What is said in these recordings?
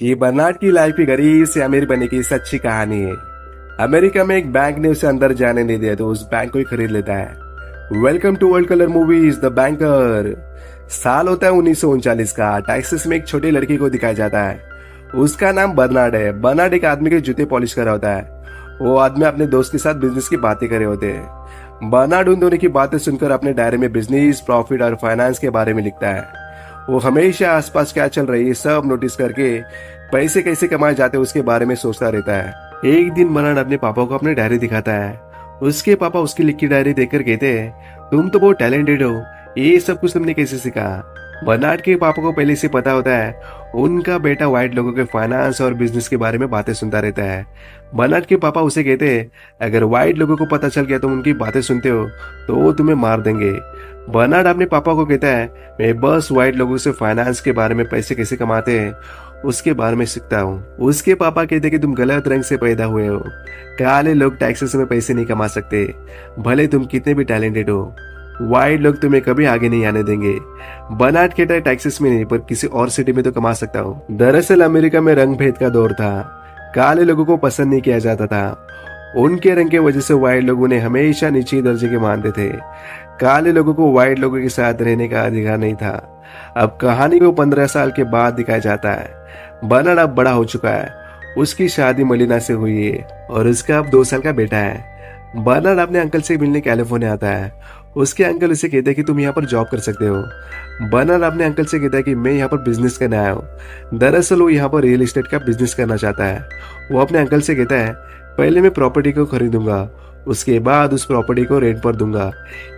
ये बर्नार्ड की लाइफ की गरीब से अमीर बनने की सच्ची कहानी है। अमेरिका में एक बैंक ने उसे अंदर जाने नहीं दिया तो उस बैंक को ही खरीद लेता है। Welcome to world colour movies the banker. साल होता है 1939 का। टेक्सास में एक छोटी लड़की को दिखाया जाता है। उसका नाम बर्नार्ड है। बर्नार्ड एक आदमी के जूते पॉलिश कर रहा होता है। वो आदमी अपने दोस्त के साथ बिजनेस की बातें कर रहे होते हैं। बर्नार्ड उन दोनों की बातें सुनकर अपने डायरी में बिजनेस, प्रॉफिट और फाइनेंस के बारे में लिखता है। वो हमेशा आसपास क्या चल रही है सब नोटिस करके पैसे कैसे कमाए जाते हैं उसके बारे में सोचता रहता है। एक दिन बर्नार्ड अपने पापा को अपनी डायरी दिखाता है। उसके पापा उसकी लिखी डायरी देखकर कहते हैं, तुम तो बहुत टैलेंटेड हो, ये सब कुछ तुमने कैसे सीखा। बर्नार्ड के पापा को पहले से पता होता है उनका बेटा व्हाइट लोगों के फाइनेंस और बिजनेस के बारे में बातें सुनता रहता है। बर्नार्ड के पापा उसे कहते हैं, अगर व्हाइट लोगों को पता चल गया तुम उनकी बातें सुनते हो तो वो तुम्हें मार देंगे। बर्नार्ड अपने पापा को कहता है, मैं बस व्हाइट लोगों से फाइनेंस के बारे में, पैसे कैसे कमाते हैं उसके बारे में सीखता हूँ। उसके पापा कहते कि तुम गलत रंग से पैदा हुए हो। काले लोग टैक्सेस में पैसे नहीं कमा सकते, भले तुम कितने भी टैलेंटेड हो। व्हाइट लोग तुम्हें कभी आगे नहीं आने देंगे। बर्नार्ड कहता है, टैक्सेस में नहीं पर किसी और सिटी में तो कमा सकता हूँ। दरअसल अमेरिका में रंग भेद का दौर था। काले लोगों को पसंद नहीं किया जाता था। उनके रंग की वजह से व्हाइट लोग उन्हें हमेशा नीचे दर्जे के मानते थे। काले लोगों को व्हाइट लोगों के साथ रहने का अधिकार नहीं था। अब कहानी को 15 साल के बाद दिखाया जाता है। बर्नार्ड अब बड़ा हो चुका है। उसकी शादी मलिना से हुई है और उसका अब 2 साल का बेटा है। बर्नार्ड अपने अंकल से मिलने कैलिफोर्निया आता है। उसके अंकल उसे कहते हैं कि तुम यहाँ पर जॉब कर सकते हो। बर्नार्ड अपने अंकल से कहता है कि मैं यहाँ पर बिजनेस करने आया हूँ। दरअसल वो यहाँ पर रियल एस्टेट का बिजनेस करना चाहता है। वो अपने अंकल से कहता है, पहले मैं प्रॉपर्टी को खरीदूंगा, उसके बाद उस प्रॉपर्टी को रेंट पर दूंगा।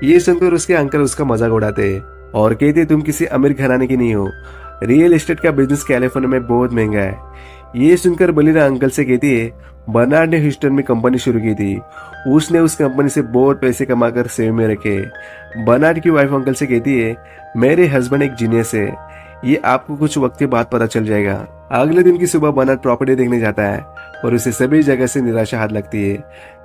ये सुनकर उसके अंकल उसका मजाक उड़ाते और कहते, तुम किसी अमीर घराने की नहीं हो, रियल एस्टेट का बिजनेस कैलिफोर्निया में बहुत महंगा है। ये सुनकर बलिना अंकल से कहती है, बर्नार्ड ने ह्यूस्टन में कंपनी शुरू की थी, उसने उस कंपनी से बहुत पैसे कमाकर सेव में रखे। बर्नार्ड की वाइफ अंकल से कहती है, मेरे हस्बैंड एक जीनियस है, ये आपको कुछ वक्त के बाद पता चल जाएगा। अगले दिन की सुबह बर्नार्ड प्रॉपर्टी देखने जाता है और उसे सभी जगह से निराशा हाथ लगती है,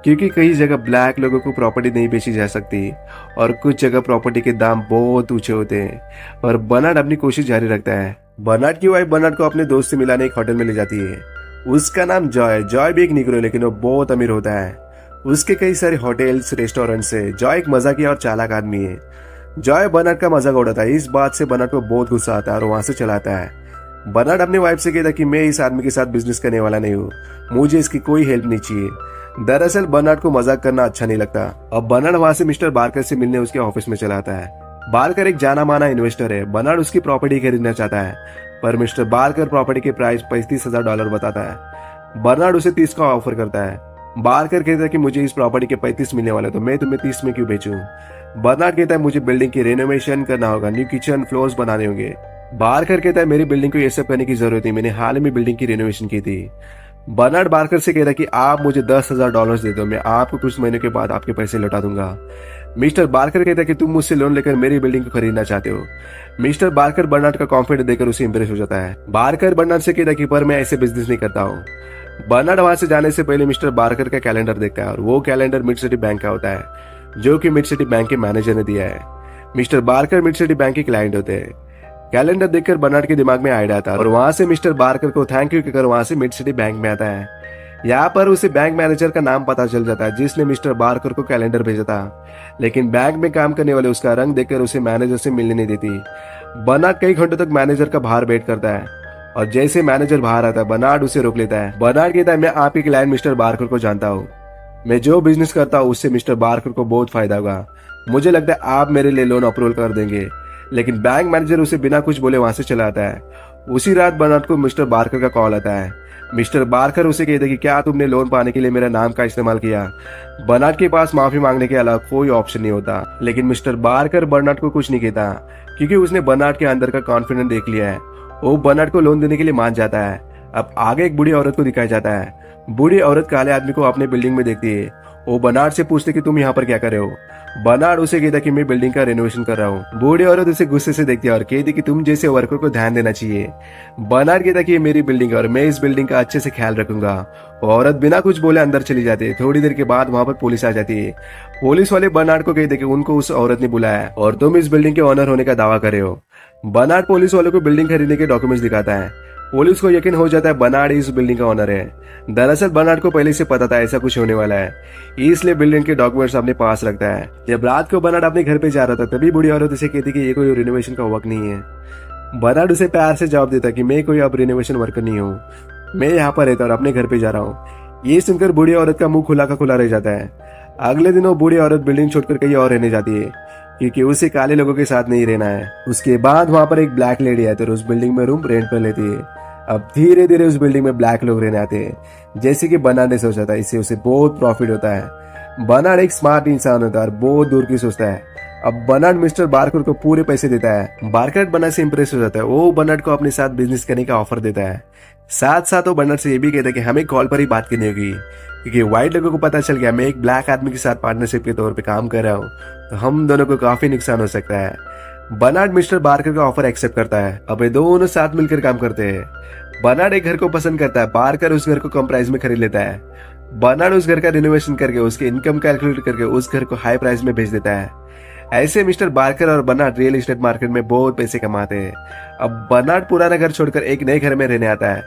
क्योंकि कई जगह ब्लैक लोगों को प्रॉपर्टी नहीं बेची जा सकती और कुछ जगह प्रॉपर्टी के दाम बहुत ऊंचे होते हैं। और बर्नार्ड अपनी कोशिश जारी रखता है। बर्नार्ड की वाइफ बर्नार्ड को अपने दोस्त से मिलाने एक होटल में ले जाती है। उसका नाम जॉय। जॉय भी एक निग्रो है, लेकिन वो बहुत अमीर होता है। उसके कई सारे होटल्स, रेस्टोरेंट्स है। जॉय एक मजाकिया और चालाक आदमी है। जॉय बर्नार्ड का मजाक उड़ाता है। इस बात से बर्नार्ड को बहुत गुस्सा आता है और वहां से चला आता है। बर्नार्ड अपनी वाइफ से कहता कि मैं इस आदमी के साथ बिजनेस करने वाला नहीं हूँ, मुझे इसकी कोई हेल्प नहीं चाहिए। दरअसल बर्नार्ड को मजाक करना अच्छा नहीं लगता। अब बर्नार्ड वहां से मिस्टर बार्कर से मिलने उसके ऑफिस में चला आता है। बार्कर एक जाना माना इन्वेस्टर है। बर्नार्ड उसकी प्रॉपर्टी खरीदना चाहता है, पर मिस्टर बार्कर प्रॉपर्टी के प्राइस $35,000 बताता है। बर्नार्ड उसे 30 का ऑफर करता है। बार्कर कहता है कि मुझे इस प्रॉपर्टी के 35 मिलने वाले, तो मैं तुम्हें 30 में क्यों बेचूं। बर्नार्ड कहता है, मुझे बिल्डिंग की रेनोवेशन करना होगा, न्यू किचन, फ्लोर्स बनाने होंगे। बार्कर कहता है, मेरी बिल्डिंग को ये सब करने की जरूरत नहीं, मैंने हाल ही में बिल्डिंग की रेनोवेशन की थी। बर्नार्ड बार्कर से कहता है कि आप मुझे $10,000 दे दो, मैं आपको कुछ महीनों के बाद आपके पैसे लौटा दूंगा। मिस्टर बार्कर कहता है कि तुम मुझसे लोन लेकर मेरी बिल्डिंग को खरीदना चाहते हो। मिस्टर बार्कर बर्नार्ड का कॉन्फिडेंस देकर उसे इंप्रेस हो जाता है। बार्कर बर्नार्ड से कहता है कि पर मैं ऐसे बिजनेस नहीं करता हूँ। बर्नार्ड वहां से जाने से पहले मिस्टर बार्कर का कैलेंडर देखता है और वो कैलेंडर मिड सिटी बैंक का होता है, जो कि मिड सिटी बैंक के मैनेजर ने दिया है। Mister Barker mid city bank के क्लाइंट होते हैं। कैलेंडर देखकर बर्नार्ड के दिमाग में आइडिया आता है और वहां से मिस्टर बार्कर को थैंक यू कहकर वहां से मिड सिटी बैंक में आता है। यहाँ पर उसे बैंक मैनेजर का नाम पता चल जाता है जिसने मिस्टर बार्कर को कैलेंडर भेजा था, लेकिन बैंक में काम करने वाले उसका रंग देखकर उसे मैनेजर से मिलने नहीं देती। बर्नार्ड कई घंटों तक मैनेजर का बाहर वेट करता है और जैसे मैनेजर बाहर आता है बर्नार्ड उसे रोक लेता है। बर्नार्ड कहता है, मैं आपके क्लाइंट मिस्टर बार्कर को जानता हूँ, मैं जो बिजनेस करता हूँ उससे मिस्टर बार्कर को बहुत फायदा होगा, मुझे लगता है आप मेरे लिए लोन अप्रूवल कर देंगे। लेकिन बैंक मैनेजर उसे बिना कुछ बोले वहां से चला आता है। उसी रात बर्नार्ड को मिस्टर बार्कर का कॉल आता है। मिस्टर बार्कर उसे कहते कि क्या तुमने लोन पाने के लिए मेरा नाम का इस्तेमाल किया। बर्नार्ड के पास माफी मांगने के अलावा कोई ऑप्शन नहीं होता, लेकिन मिस्टर बार्कर बर्नार्ड को कुछ नहीं कहता, क्योंकि उसने बर्नार्ड के अंदर का कॉन्फिडेंस देख लिया है। वो बर्नार्ड को लोन देने के लिए मान जाता है। अब आगे एक बूढ़ी औरत को दिखाया जाता है। बूढ़ी औरत काले आदमी को अपने बिल्डिंग में देखती है। वो बर्नार्ड से पूछते कि तुम यहाँ पर क्या कर रहे हो। बर्नार्ड उसे कहता कि मैं बिल्डिंग का रेनोवेशन कर रहा हूँ। बूढ़ी औरत उसे गुस्से से देखती है और कहती कि तुम जैसे वर्कर को ध्यान देना चाहिए। बर्नार्ड कहता कि ये मेरी बिल्डिंग है और मैं इस बिल्डिंग का अच्छे से ख्याल रखूंगा। औरत बिना कुछ बोले अंदर चली जाती है। थोड़ी देर के बाद वहां पर पुलिस आ जाती है। पुलिस वाले बर्नार्ड को कहते कि उनको उस औरत ने बुलाया और तुम इस बिल्डिंग के ओनर होने का दावा कर रहे हो। बर्नार्ड पुलिस वालों को बिल्डिंग खरीदने के डॉक्यूमेंट्स दिखाता है। पुलिस को यकीन हो जाता है बर्नार्ड इस बिल्डिंग का ओनर है। दरअसल बर्नार्ड को पहले से पता था ऐसा कुछ होने वाला है, इसलिए बिल्डिंग के डॉक्यूमेंट्स अपने पास रखता है। जब रात को बर्नार्ड अपने घर पे जा रहा था तभी बूढ़ी औरत उसे कहती कि ये कोई रिनोवेशन का वक्त नहीं है। बर्नार्ड उसे प्यार से जवाब देता कि मैं कोई अब रिनोवेशन वर्कर नहीं हूँ, मैं यहाँ पर रहता और अपने घर पे जा रहा हूँ। ये सुनकर बूढ़ी औरत का मुंह खुला का खुला रह जाता है। अगले दिन वो बूढ़ी औरत बिल्डिंग छोड़कर कहीं और रहने जाती है क्योंकि उसे काले लोगों के साथ नहीं रहना है। उसके बाद वहां पर एक ब्लैक लेडी आती है और उस बिल्डिंग में रूम रेंट पर लेती है। अब धीरे धीरे उस बिल्डिंग में ब्लैक लोग रहने आते हैं, जैसे कि बर्नार्ड ने सोचा था। इससे उसे बहुत प्रॉफिट होता है। बर्नार्ड एक स्मार्ट इंसान होता है और बहुत दूर की सोचता है। अब बर्नार्ड मिस्टर बार्कर को पूरे पैसे देता है। बार्कर बर्नार्ड से इंप्रेस हो जाता है। वो बर्नार्ड को अपने साथ बिजनेस करने का ऑफर देता है। साथ साथ वो बर्नार्ड से ये भी कहता है कि हमें कॉल पर ही बात करनी होगी क्योंकि व्हाइट लोगों को पता चल गया मैं एक ब्लैक आदमी के साथ पार्टनरशिप के तौर पे काम कर रहा हूँ, तो हम दोनों को काफी नुकसान हो सकता है। बर्नार्ड मिस्टर बार्कर का ऑफर एक्सेप्ट करता है। अब ये दोनों साथ मिलकर काम करते हैं। बर्नार्ड एक घर को पसंद करता है, बार्कर उस घर को कम प्राइस में खरीद लेता है। बर्नार्ड उस घर का रिनोवेशन करके उसके इनकम कैलकुलेट करके उस घर को हाई प्राइस में बेच देता है। ऐसे मिस्टर बार्कर और बर्नार्ड रियल एस्टेट मार्केट में बहुत पैसे कमाते हैं। अब बर्नार्ड पुराना घर छोड़कर एक नए घर में रहने आता है।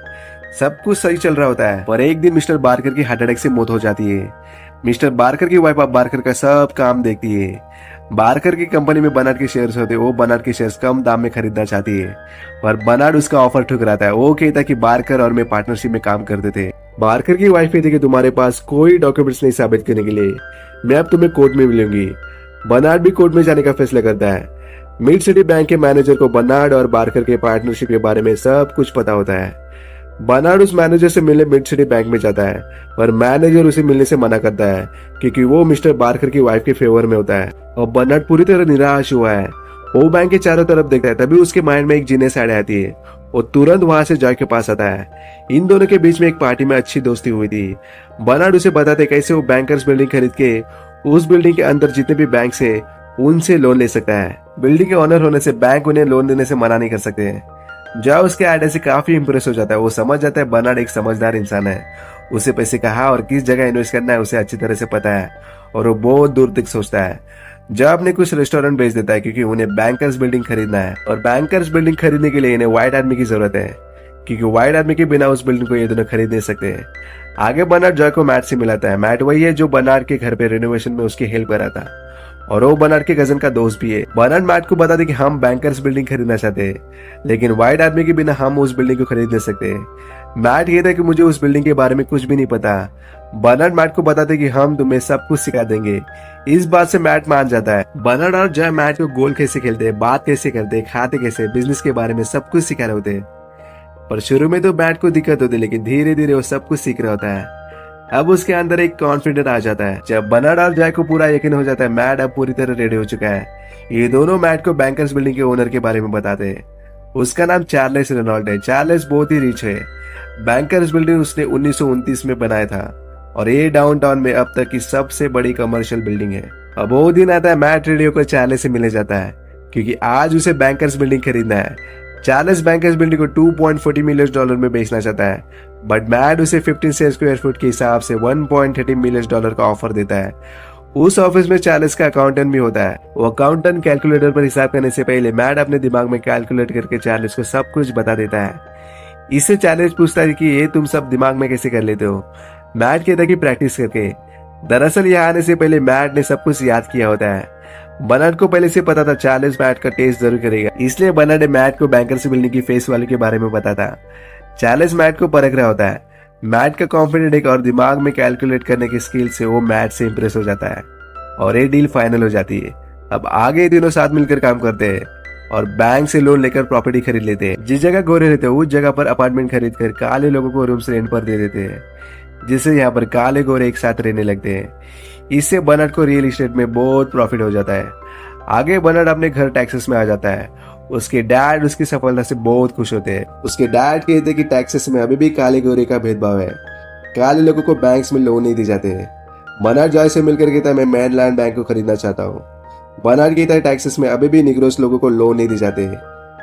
सब कुछ सही चल रहा होता है, पर एक दिन मिस्टर बार्कर की हार्ट अटैक से मौत हो जाती है। मिस्टर बार्कर की वाइफ अब बार्कर का सब काम देखती है। बार्कर की कंपनी में बर्नार्ड के शेयर्स होते हैं, वो बर्नार्ड के शेयर्स कम दाम में खरीदना चाहती है, पर बर्नार्ड उसका ऑफर ठुकराता है। वो कहता है कि बार्कर और मैं पार्टनरशिप में काम करते थे। बार्कर की वाइफ कहती है कि तुम्हारे पास कोई डॉक्यूमेंट्स नहीं साबित करने के लिए, मैं अब तुम्हें कोर्ट में मिलूंगी। बर्नार्ड भी कोर्ट में जाने का फैसला करता है। मिड सिटी बैंक के मैनेजर को बर्नार्ड और बार्कर के पार्टनरशिप के बारे में सब कुछ पता होता है। बर्नार्ड उस मैनेजर से मिलने मिड सिटी बैंक में जाता है, पर मैनेजर उसे मिलने से मना करता है क्योंकि वो मिस्टर बार्कर की वाइफ के फेवर में होता है। और बर्नार्ड पूरी तरह निराश हुआ है। वो बैंक के चारों तरफ देखता है, तभी उसके माइंड में एक जीनियस आइडिया आती है। वो तुरंत वहां से जॉय के पास आता है। इन दोनों के बीच में एक पार्टी में अच्छी दोस्ती हुई थी। बर्नार्ड उसे बताते कैसे वो बैंकर्स बिल्डिंग खरीद के उस बिल्डिंग के अंदर जितने भी बैंक है उनसे लोन ले सकता है। बिल्डिंग के ओनर होने से बैंक उन्हें लोन देने से मना नहीं कर सकते। जॉय उसके आइडिया से काफी इंप्रेस हो जाता है। वो समझ जाता है बर्नार्ड एक समझदार इंसान है। उसे पैसे कहाँ और किस जगह इन्वेस्ट करना है उसे अच्छी तरह से पता है और वो बहुत दूर तक सोचता है। जॉय अपने कुछ रेस्टोरेंट बेच देता है क्योंकि उन्हें बैंकर्स बिल्डिंग खरीदना है और बैंकर्स बिल्डिंग खरीदने के लिए इन्हें व्हाइट आदमी की जरूरत है क्योंकि व्हाइट आदमी के बिना उस बिल्डिंग को ये दोनों खरीद नहीं सकते। आगे बर्नार्ड जॉय को मैट से मिलाता है। मैट वही है जो बर्नार्ड के घर पे रिनोवेशन में उसकी हेल्प कर रहा था और वो बर्नार्ड के कजन का दोस्त भी है। बर्नार्ड मैट को बताते कि हम बैंकर्स बिल्डिंग खरीदना चाहते हैं, लेकिन व्हाइट आदमी के बिना हम उस बिल्डिंग को खरीद नहीं सकते। मैट कहता है कि मुझे उस बिल्डिंग के बारे में कुछ भी नहीं पता। बर्नार्ड मैट को बताते कि हम तुम्हें सब कुछ सिखा देंगे। इस बात से मैट मान जाता है। बर्नार्ड और जॉय मैट को गोल कैसे खेलते हैं, बात कैसे करते हैं, खाते कैसे, बिजनेस के बारे में सब कुछ सिखा रहे होते हैं। पर शुरू में तो मैट को दिक्कत होती है, लेकिन धीरे धीरे वो सब कुछ सीख रहा होता है। अब उसके अंदर एक कॉन्फिडेंस आ जाता है। जब बर्नार्ड और जॉय को पूरा यकीन हो जाता है मैट अब पूरी तरह रेडी हो चुका है, ये दोनों मैट को बैंकर्स बिल्डिंग के ओनर के बारे में बताते हैं। उसका नाम चार्ल्स रेनॉल्ट है। चार्ल्स बहुत ही रिच है। बैंकर्स बिल्डिंग उसने 1929 में बनाया था और ये डाउनटाउन में अब तक की सबसे बड़ी कमर्शियल बिल्डिंग है। अब वो दिन आता है मैट रेडियो को चार्ल्स से मिलने जाता है क्योंकि आज उसे बैंकर्स बिल्डिंग खरीदना है। चार्ल्स बैंकर्स बिल्डिंग को $2.40 मिलियन में बेचना चाहता है, बट मैट उसे 15 स्क्वायर फुट के हिसाब से $1.30 मिलियन का ऑफर देता है। उस ऑफिस में चार्ल्स का अकाउंटेंट भी होता है। वो अकाउंटेंट कैलकुलेटर पर हिसाब करने से पहले मैट अपने दिमाग में कैलकुलेट करके चार्ल्स को सब कुछ बता देता है। इससे चार्ल्स पूछता है कि ये तुम सब दिमाग में कैसे कर लेते हो। मैट कहता है कि प्रैक्टिस करके। दरअसल यहाँ आने से पहले मैट ने सब कुछ याद किया होता है। बर्नार्ड को पहले से पता था चार्ल्स मैट का टेस्ट जरूर करेगा, इसलिए बर्नार्ड ने मैट को बैंकर्स बिल्डिंग की फेस वैल्यू के बारे में पता था। चार्ल्स मैट को परख रहा होता है। मैट का कॉन्फिडेंट एक और दिमाग में कैलकुलेट करने की स्किल से वो मैट से इंप्रेस हो जाता है और ये डील फाइनल हो जाती है। अब आगे तीनों साथ मिलकर काम करते हैं और बैंक से लोन लेकर प्रॉपर्टी खरीद लेते हैं। जिस जगह गोरे रहते हैं उस जगह पर अपार्टमेंट खरीद कर काले लोगों को रूम्स रेंट पर दे देते हैं, जिससे यहाँ पर काले गोरे एक साथ रहने लगते हैं। इससे बर्नार्ड को रियल एस्टेट में बहुत प्रॉफिट हो जाता है। आगे बर्नार्ड अपने घर टेक्सास में आ जाता है। उसके डैड उसकी सफलता से बहुत खुश होते हैं। उसके डैड कहते हैं कि टेक्सास में अभी भी काले गोरे का भेदभाव है, काले लोगों को बैंक्स में लोन नहीं दी जाते हैं। बर्नार्ड जॉय से मिलकर कहता है मैं मेनलैंड बैंक को खरीदना चाहता हूँ। बर्नार्ड कहता है टेक्सास में अभी भी निग्रोस लोगों को लोन नहीं दी जाते हैं,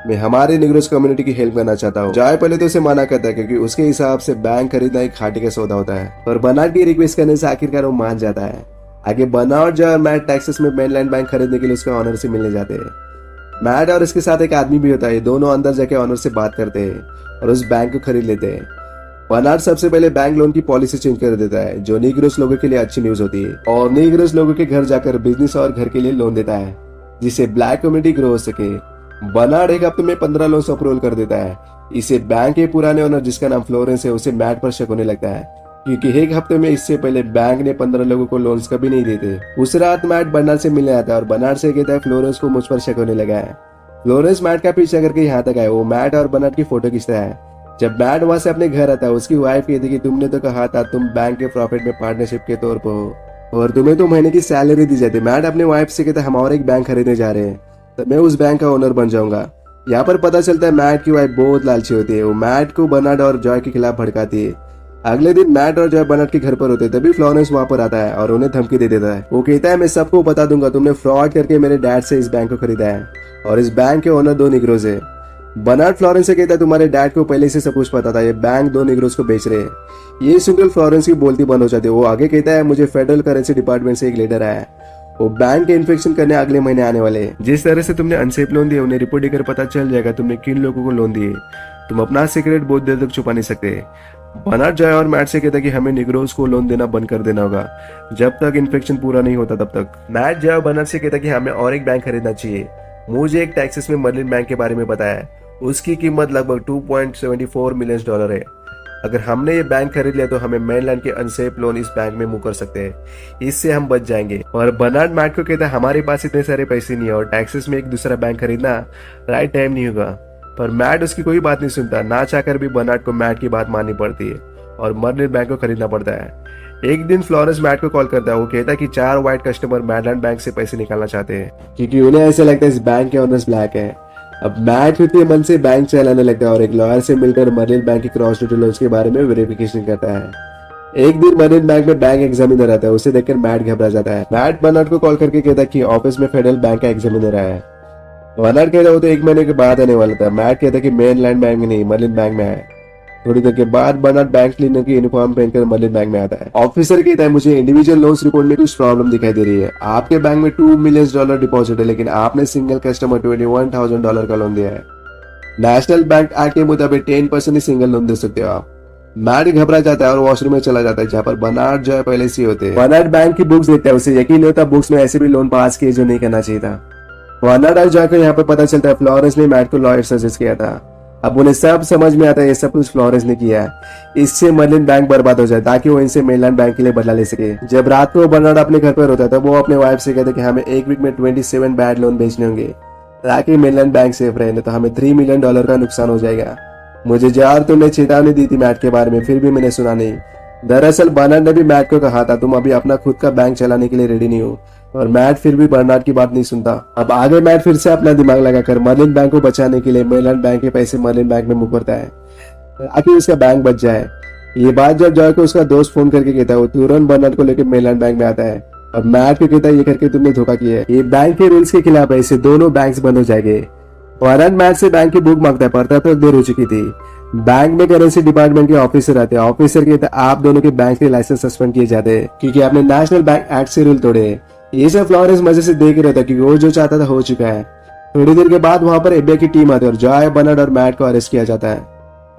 मैं हमारे निग्रोस कम्युनिटी की हेल्प करना चाहता हूँ। जॉय पहले तो उसे मना करता है क्योंकि उसके हिसाब से बैंक खरीदना एक घाटे का सौदा होता है, पर बर्नार्ड की रिक्वेस्ट करने से आखिरकार वो मान जाता है। आगे बर्नार्ड जॉय और मैट टेक्सास में मेनलैंड बैंक खरीदने के लिए उसके ऑनर से मिलने जाते हैं। मैट और इसके साथ एक आदमी भी होता है। दोनों अंदर जाके ऑनर से बात करते हैं और उस बैंक को खरीद लेते हैं। बर्नार्ड सबसे पहले बैंक लोन की पॉलिसी चेंज कर देता है, जो नीग्रोस लोगों के लिए अच्छी न्यूज होती है, और नीग्रोस लोगों के घर जाकर बिजनेस और घर के लिए लोन देता है, जिससे ब्लैक कम्युनिटी ग्रो हो सके। बर्नार्ड एक हफ्ते में 15 लोन अप्रूवल कर देता है। इसे बैंक के पुराने ओनर, जिसका नाम फ्लोरेंस है, उसे मैट पर शक होने लगता है, क्योंकि एक हफ्ते में इससे पहले बैंक ने 15 लोगों को लोन्स कभी नहीं देते। उस रात मैट बर्नार्ड से मिलने आता है और बर्नार्ड से कहता है फ्लोरेंस को मुझ पर शक होने लगा है। फ्लोरेंस मैट का पीछा करके यहाँ तक आए। वो मैट और बर्नार्ड की फोटो खींचता है। जब मैट वहां से अपने घर आता है, उसकी वाइफ कहती कि तुमने तो कहा था तुम बैंक के प्रॉफिट में पार्टनरशिप के तौर पर हो और तुम्हें तो महीने की सैलरी दी जाती। मैट अपने वाइफ से कहता है हम और एक बैंक खरीदने जा रहे हैं, तो मैं उस बैंक का ओनर बन जाऊंगा। यहाँ पर पता चलता है मैट की वाइफ बहुत लालची होती है। वो मैट को बर्नार्ड और जॉय के खिलाफ भड़काती है। अगले दिन मैट और जॉय बर्नार्ड के घर पर होते, तभी फ्लोरेंस वहां पर आता है और उन्हें धमकी दे देता है। वो कहता है मैं सबको बता दूंगा, तुमने फ्रॉड करके मेरे डैड से इस बैंक को खरीदा है और इस बैंक के ओनर 2 निग्रोज है। बर्नार्ड फ्लोरेंस से कहता है तुम्हारे डैड को पहले से सब कुछ पता था, ये बैंक 2 निग्रोज को बेच रहे हैं। ये सुनकर फ्लोरेंस की बोलती बंद हो जाती है। वो आगे कहता है मुझे फेडरल करेंसी डिपार्टमेंट से एक लेटर आया है, वो बैंक के इन्फेक्शन करने अगले महीने आने वाले हैं। जिस तरह से तुमने अनसेफ लोन दिए, उन्हें रिपोर्ट देकर पता चल जाएगा तुमने किन लोगों को लोन दिए। तुम अपना सीक्रेट बहुत देर तक छुपा नहीं सकते। बर्नार्ड जॉय और मैट से कहता कि हमें निग्रोज को लोन देना बंद कर देना होगा जब तक इन्फेक्शन पूरा नहीं होता तब तक। मैट जॉय और बर्नार्ड से कहता कि हमें और एक बैंक खरीदना चाहिए। मुझे एक टेक्सास में मर्लिन बैंक के बारे में पता है, उसकी कीमत लगभग $2.74 मिलियन है। अगर हमने ये बैंक खरीद लिया तो हमें मेनलैंड के अनसेफ लोन इस बैंक में मूव कर सकते हैं, इससे हम बच जाएंगे। और बर्नार्ड मैट को कहता है हमारे पास इतने सारे पैसे नहीं है और टेक्सास में एक दूसरा बैंक खरीदना राइट टाइम नहीं होगा। पर मैट उसकी कोई बात नहीं सुनता। ना चाहकर भी बर्नार्ड को मैट की बात माननी पड़ती है और मर्लिन बैंक को खरीदना पड़ता है। एक दिन फ्लोरेंस मैट को कॉल करता है। वो कहता है कि 4 व्हाइट कस्टमर मेनलैंड बैंक से पैसे निकालना चाहते हैं, क्योंकि उन्हें ऐसा लगता है इस बैंक के ओनर्स ब्लैक है। अब मैट फिर मन से बैंक चलाने लगता है और एक लॉयर से मिलकर मर्लिन बैंक की क्रॉस ड्यूटी लोन्स के बारे में वेरिफिकेशन करता है। एक दिन मर्लिन बैंक में बैंक एग्जामिनर आता है। उसे देखकर मैट घबरा जाता है। मैट बर्नार्ड को कॉल करके कहता है कि ऑफिस में फेडरल बैंक का एग्जामिनर आया है। बर्नार्ड कहता है वो तो 1 महीने के बाद आने वाला था। मैट कहता है कि मेनलैंड बैंक में नहीं, मर्लिन बैंक में है। थोड़ी देर के बाद बर्नार्ड बैंक क्लीनर की यूनिफॉर्म पहनकर मर्लिन बैंक में आता है। ऑफिसर कहता है मुझे इंडिविजुअल लोन्स रिपोर्ट में कुछ प्रॉब्लम दिखाई दे रही है। आपके बैंक में $2 मिलियन डिपॉजिट है, लेकिन आपने सिंगल कस्टमर $21,000 का लोन दिया है। नेशनल बैंक एक्ट के मुताबिक 10% ही सिंगल लोन दे सकते हो आप। मैट घबरा जाता है और वॉशरूम में चला जाता है, जहाँ पर बर्नार्ड जो है पहले से होते हैं। बर्नार्ड बैंक की बुक्स देखता है। उसे यकीन होता बुक्स में ऐसे भी लोन पास किए जो नहीं करना चाहिए था। बर्नार्ड और जॉय को यहाँ पर पता चलता है फ्लोरेंस ने मैट को लॉयर सजेस्ट किया था। अब उन्हें सब समझ में आता है ये सब कुछ फ्लोरेंस ने किया है। इससे मर्लिन बैंक बर्बाद हो जाए ताकि वो इनसे मेनलैंड बैंक के लिए बदला ले सके। जब रात को बर्नार्ड अपने घर पर होता है तब वो अपने वाइफ से कहते कि हमें एक वीक में 27 बैड लोन बेचने होंगे ताकि मेनलैंड बैंक सेफ रहे, नहीं तो हमें $3 मिलियन का नुकसान हो जाएगा। मुझे जार तुमने चेतावनी दी थी मैट के बारे में, फिर भी मैंने सुना नहीं। दरअसल बर्नार्ड ने भी मैट को कहा था तुम अभी अपना खुद का बैंक चलाने के लिए रेडी नहीं हो, और मैट फिर भी बर्नार्ड की बात नहीं सुनता। अब आगे मैट फिर से अपना दिमाग लगाकर मर्लिन बैंक को बचाने के लिए मेनलैंड बैंक के पैसे मर्लिन बैंक में मूव करता है ताकि उसका बैंक बच जाए। ये बात जब जॉय को उसका दोस्त फोन करके कहता है, वो तुरंत बर्नार्ड को लेकर मेनलैंड बैंक में आता है और मैट को कहता है ये करके तुमने धोखा किया है, ये बैंक के रूल्स के खिलाफ है, इससे दोनों बैंक बंद हो जाएंगे। बर्नार्ड मैट से बैंक की बुक मांगता है, पर तब तक देर हो चुकी थी। बैंक में करेंसी डिपार्टमेंट के ऑफिसर आते हैं। ऑफिसर कहते हैं आप दोनों के बैंक के लाइसेंस सस्पेंड किए जाते हैं क्योंकि आपने नेशनल बैंक एक्ट से रूल तोड़े। ये सब फ्लोरेंस मजे से देख रहा था क्योंकि वो जो चाहता था हो चुका है। थोड़ी देर के बाद वहां पर एफबीआई की टीम आती है और जॉय, बर्नार्ड और मैट को अरेस्ट किया जाता है।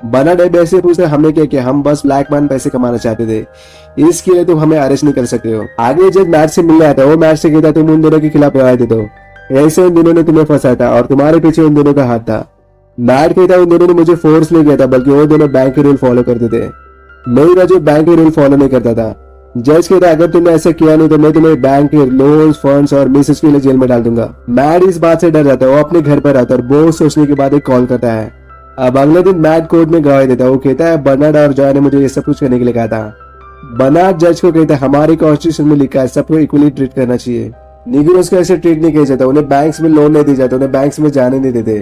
बर्नार्ड एफबीआई से पूछते हमने क्या किया, हम बस ब्लैक मैन पैसे कमाना चाहते थे, इसके लिए तुम हमें अरेस्ट नहीं कर सकते हो। आगे जब मैट से मिलने आता है वो मैट से कहता तुम उन दोनों के खिलाफ गवाही दे दो, ऐसे उन दोनों ने तुम्हें फंसाया था और तुम्हारे पीछे उन दोनों का हाथ था। मैट कहता उन दोनों ने मुझे फोर्स नहीं किया था, बल्कि वो दोनों बैंक के रूल फॉलो करते थे, मैं था जो बैंक के रूल फॉलो नहीं करता था। जज कहता अगर तुमने ऐसा किया नहीं तो मैं तुम्हें बैंक के लोन्स, फंड्स और मिसेज के लिए जेल में डाल दूंगा। मैट इस बात से डर जाता है। वो अपने घर पर आता है और बहुत सोचने के बाद एक कॉल करता है। अब अगले दिन मैट कोर्ट में गवाही देता है। वो कहता है बर्नार्ड और जॉय ने मुझे ये सब कुछ करने के लिए कहा था। बर्नार्ड जज को कहता है हमारे कॉन्स्टिट्यूशन में लिखा है सबको इक्वली ट्रीट करना चाहिए, निग्रोस को ऐसे ट्रीट नहीं किया जाता, उन्हें बैंक्स में लोन नहीं दिए जाते, उन्हें बैंक्स में जाने नहीं देते,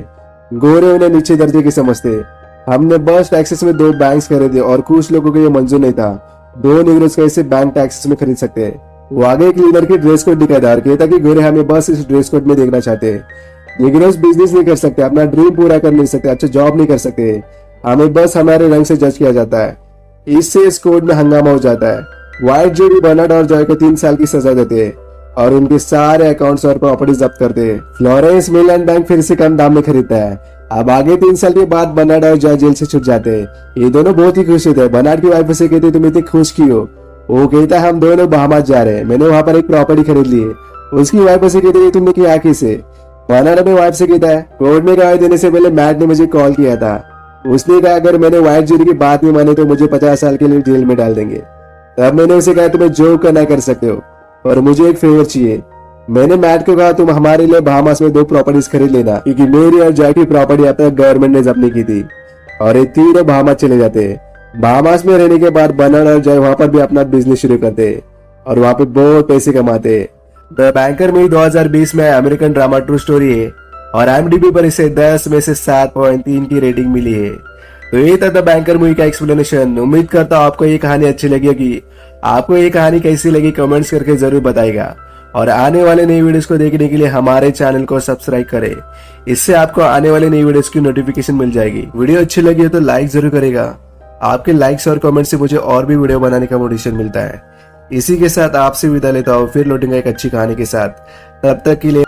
गोरे उन्हें नीचे दर्जे के समझते। हमने बस टैक्सेस में 2 बैंक्स खरीदे और कुछ लोगों को ये मंजूर नहीं था 2 निग्रोस कैसे बैंक टैक्सेस में खरीद सकते हैं। वो आगे एक लीडर की ड्रेस कोड दिखाया और कहता कि गोरे हमें बस इस ड्रेस कोड में देखना चाहते हैं। निग्रोस बिजनेस नहीं कर सकते, अपना ड्रीम पूरा कर नहीं सकते, अच्छा जॉब नहीं कर सकते, हमें बस हमारे रंग से जज किया जाता है। इससे इस कोड में हंगामा हो जाता है। व्हाइट जूरी बर्नार्ड और जॉय को 3 साल की सजा देते हैं और उनके सारे अकाउंट्स और प्रॉपर्टी जब्त करते हैं। फ्लोरेंस मिलन बैंक फिर से कम दाम में खरीदता है। अब आगे 3 साल के बाद बर्नार्ड और जॉय जेल से छूट जाते हैं। ये दोनों बहुत ही खुश होते हैं। बर्नार्ड की वाइफ से कहते तुम इतनी खुश क्यों हो? वो कहता है हम दोनों बहामास जा रहे हैं, मैंने वहां पर एक प्रॉपर्टी खरीद ली है। उसकी वाइफ से कहती है तुमने किया किसे? बर्नार्ड अपनी वाइफ से कहता है कोर्ट में गवाही देने से पहले मैट ने मुझे कॉल किया था। उसने कहा अगर मैंने वाइफ जूरी की बात नहीं मानी तो मुझे 50 साल के लिए जेल में डाल देंगे। तब मैंने उसे कहा तुम्हें जो करना कर सकते हो और मुझे एक फेवर चाहिए। मैंने मैट को कहा तुम हमारे लिए बहामास में 2 प्रॉपर्टीज खरीद लेना, क्योंकि मेरी और जॉय की प्रॉपर्टी अब तक गवर्नमेंट ने जब्त नहीं की थी। और ये तीनों बहामास चले जाते हैं। बहामास में रहने के बाद बर्नार्ड और जॉय वहां पर भी अपना बिजनेस शुरू करते हैं और वहां पे बहुत पैसे कमाते हैं। द बैंकर में 2020 में अमेरिकन ड्रामा ट्रू स्टोरी है और IMDb पर इसे 10 में से 7.3 की रेटिंग मिली है। तो ये था द बैंकर मूवी का एक्सप्लेनेशन। उम्मीद करता हूँ आपको ये कहानी अच्छी लगी होगी। आपको ये कहानी कैसी लगी कमेंट्स करके जरूर बताइएगा और आने वाले नई वीडियोस को देखने के लिए हमारे चैनल को सब्सक्राइब करें। इससे आपको आने वाले नई वीडियोस की नोटिफिकेशन मिल जाएगी। वीडियो अच्छी लगी हो तो लाइक जरूर करेगा। आपके लाइक्स और कमेंट से मुझे और भी वीडियो बनाने का मोटिवेशन मिलता है। इसी के साथ आपसे विदा लेता हूँ, फिर लौटूंगा एक अच्छी कहानी के साथ। तब तक के लिए